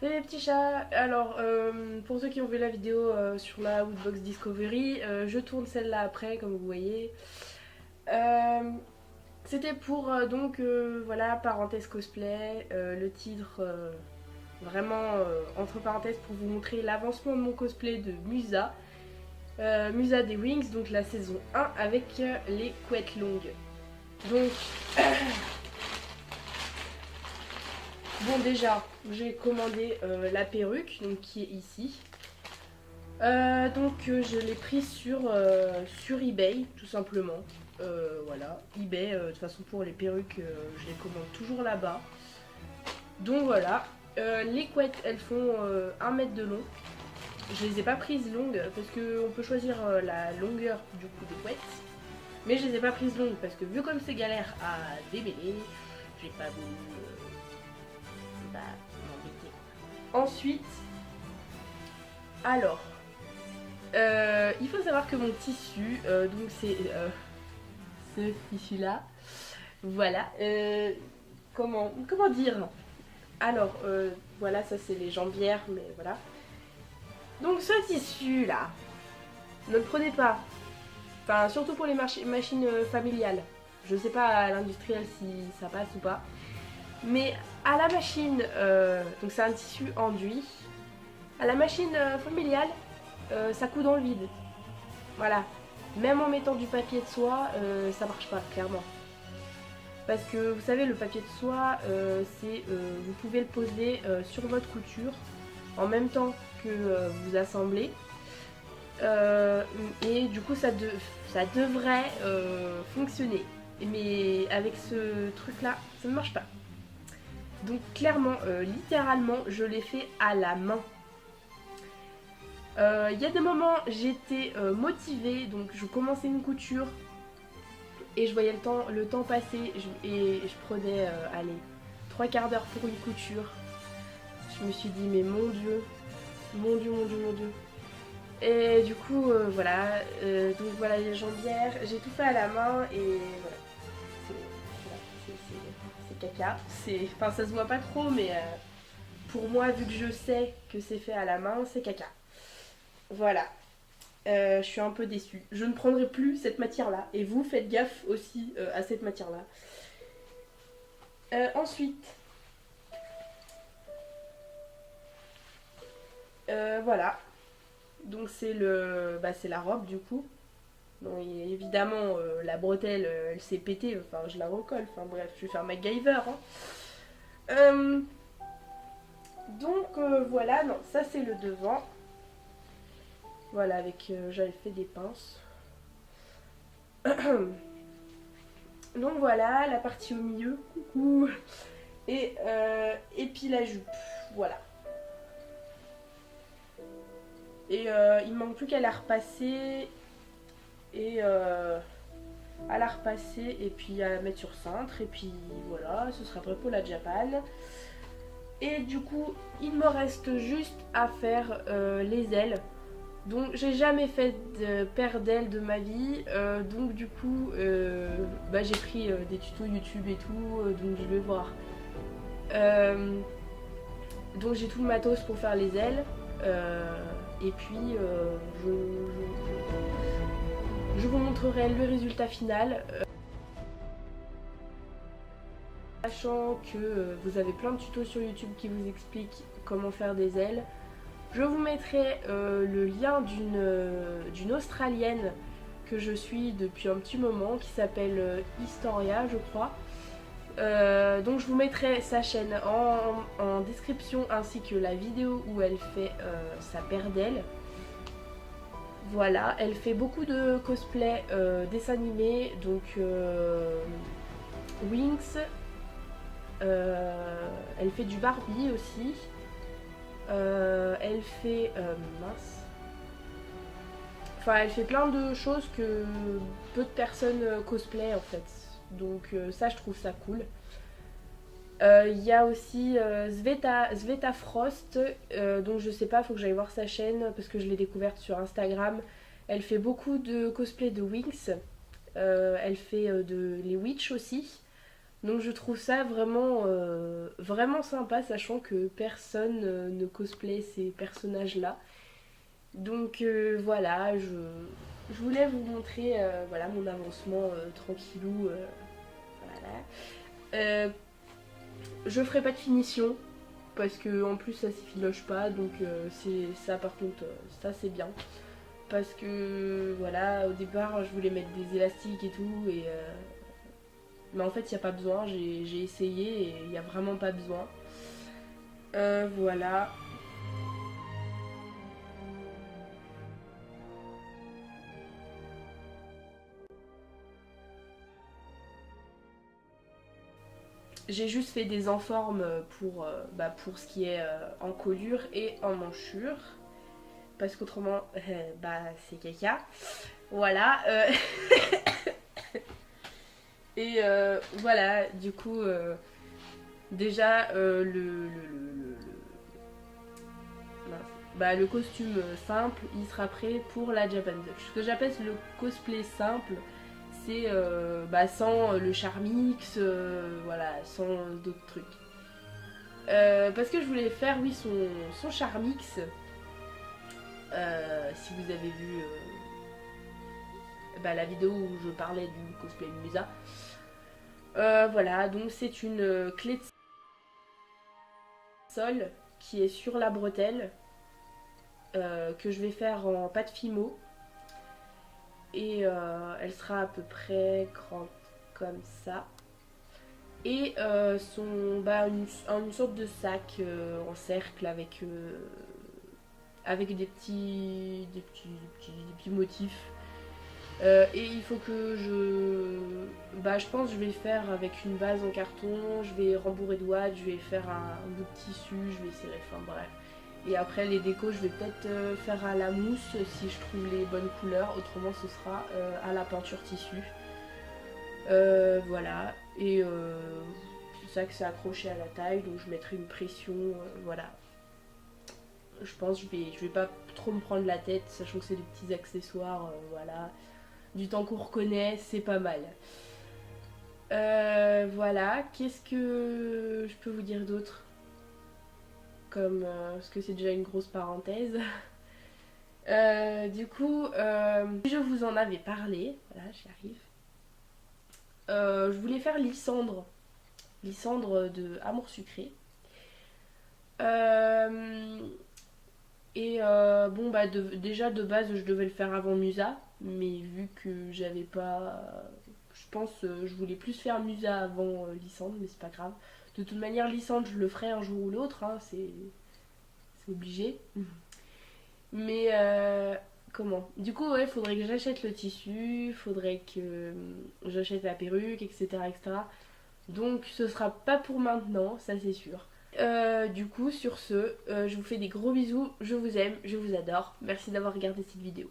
Salut les petits chats. Alors, pour ceux qui ont vu la vidéo sur la Woodbox Discovery, je tourne celle-là après, comme vous voyez. Euh, C'était pour, voilà, parenthèse cosplay, le titre, vraiment, entre parenthèses, pour vous montrer l'avancement de mon cosplay de Musa. Musa des Wings, donc la saison 1, avec les couettes longues. Donc, bon déjà, j'ai commandé la perruque, donc qui est ici. Je l'ai pris sur eBay tout simplement. Voilà, eBay, de toute façon pour les perruques, je les commande toujours là-bas. Donc voilà, les couettes elles font 1 mètre de long. Je les ai pas prises longues parce qu'on peut choisir la longueur du coup des couettes. Mais je les ai pas prises longues parce que vu comme c'est galère à démêler, j'ai pas voulu m'embêter. Ensuite, alors, il faut savoir que mon tissu, donc c'est ce tissu-là. Voilà. Comment dire. Alors, voilà, ça c'est les jambières, mais voilà. Donc ce tissu-là, ne le prenez pas. Enfin, surtout pour les machines familiales. Je sais pas à l'industriel si ça passe ou pas. Mais à la machine, donc c'est un tissu enduit. À la machine familiale, ça coud dans le vide. Voilà. Même en mettant du papier de soie, ça marche pas, clairement. Parce que vous savez, le papier de soie, vous pouvez le poser sur votre couture en même temps que vous assemblez. Et du coup, ça devrait fonctionner. Mais avec ce truc-là, ça ne marche pas. Donc clairement, littéralement, je l'ai fait à la main. Il y a des moments, j'étais motivée, donc je commençais une couture et je voyais le temps passer et je prenais, allez, 3/4 d'heure pour une couture. Je me suis dit, mais mon Dieu, mon Dieu, mon Dieu, mon Dieu. Et du coup, voilà, donc voilà les jambières, j'ai tout fait à la main et voilà. C'est caca. Enfin, ça se voit pas trop, mais pour moi, vu que je sais que c'est fait à la main, c'est caca. Voilà. Je suis un peu déçue. Je ne prendrai plus cette matière-là. Et vous, faites gaffe aussi à cette matière-là. Ensuite, voilà. Donc c'est la robe du coup. Donc évidemment, la bretelle, elle s'est pétée. Enfin, je la recolle. Enfin bref, je vais faire MacGyver. Hein. Euh, voilà. Non, ça c'est le devant. Voilà, avec j'avais fait des pinces. Donc voilà, la partie au milieu, coucou. Et puis la jupe, voilà. Et il manque plus qu'à la repasser et à la repasser et puis à la mettre sur cintre et puis voilà, ce sera prêt pour la Japan. Et du coup, il me reste juste à faire les ailes. Donc j'ai jamais fait de paire d'ailes de ma vie, donc du coup j'ai pris des tutos YouTube et tout, donc je vais voir. Donc j'ai tout le matos pour faire les ailes, et puis je vous montrerai le résultat final. Sachant que vous avez plein de tutos sur YouTube qui vous expliquent comment faire des ailes. Je vous mettrai le lien d'une Australienne que je suis depuis un petit moment qui s'appelle Historia je crois. Donc je vous mettrai sa chaîne en description ainsi que la vidéo où elle fait sa paire d'ailes. Voilà, elle fait beaucoup de cosplay dessins animés, donc Winx, elle fait du Barbie aussi. Elle fait mince. Enfin, elle fait plein de choses que peu de personnes cosplay en fait. Donc ça, je trouve ça cool. Il y a aussi Sveta Frost, donc je sais pas, faut que j'aille voir sa chaîne parce que je l'ai découverte sur Instagram. Elle fait beaucoup de cosplay de Winx. Elle fait les Witch aussi. Donc je trouve ça vraiment, vraiment sympa, sachant que personne ne cosplay ces personnages-là. Donc voilà, je voulais vous montrer voilà, mon avancement tranquillou. Voilà. Je ferai pas de finition, parce que en plus ça s'effiloche pas, donc c'est ça par contre, ça c'est bien. Parce que voilà, au départ je voulais mettre des élastiques et tout, mais en fait il n'y a pas besoin, j'ai essayé et il n'y a vraiment pas besoin. Voilà. J'ai juste fait des enformes pour ce qui est encolure et en manchure. Parce qu'autrement, bah c'est caca. Voilà. Et voilà, du coup, déjà, mince. Bah, le costume simple, il sera prêt pour la Japan Touch. Ce que j'appelle le cosplay simple, c'est sans le charmix, voilà, sans d'autres trucs. Parce que je voulais faire, oui, son charmix. Si vous avez vu la vidéo où je parlais du cosplay de Musa. Voilà, donc c'est une clé de sol qui est sur la bretelle que je vais faire en pâte fimo. Et elle sera à peu près grande comme ça. Et une sorte de sac en cercle avec des petits motifs. Et il faut que je pense que je vais faire avec une base en carton, je vais rembourrer de ouate, je vais faire un bout de tissu, je vais serrer, enfin bref. Et après les décos, je vais peut-être faire à la mousse si je trouve les bonnes couleurs, autrement ce sera à la peinture tissu. Voilà, et c'est ça que c'est accroché à la taille, donc je mettrai une pression, voilà. Je pense que je vais pas trop me prendre la tête, sachant que c'est des petits accessoires, voilà. Du temps qu'on reconnaît, c'est pas mal. Voilà, qu'est-ce que je peux vous dire d'autre parce que c'est déjà une grosse parenthèse. Du coup, je vous en avais parlé, voilà, j'y arrive. Je voulais faire Lysandre de Amour Sucré. Déjà de base, je devais le faire avant Musa, mais vu que j'avais pas. Je pense je voulais plus faire Musa avant Lysandre, mais c'est pas grave. De toute manière, Lysandre, je le ferai un jour ou l'autre, hein, c'est obligé. Mais comment Du coup, ouais, faudrait que j'achète le tissu, faudrait que j'achète la perruque, etc., etc. Donc, ce sera pas pour maintenant, ça c'est sûr. Du coup, sur ce, je vous fais des gros bisous, je vous aime, je vous adore. Merci d'avoir regardé cette vidéo.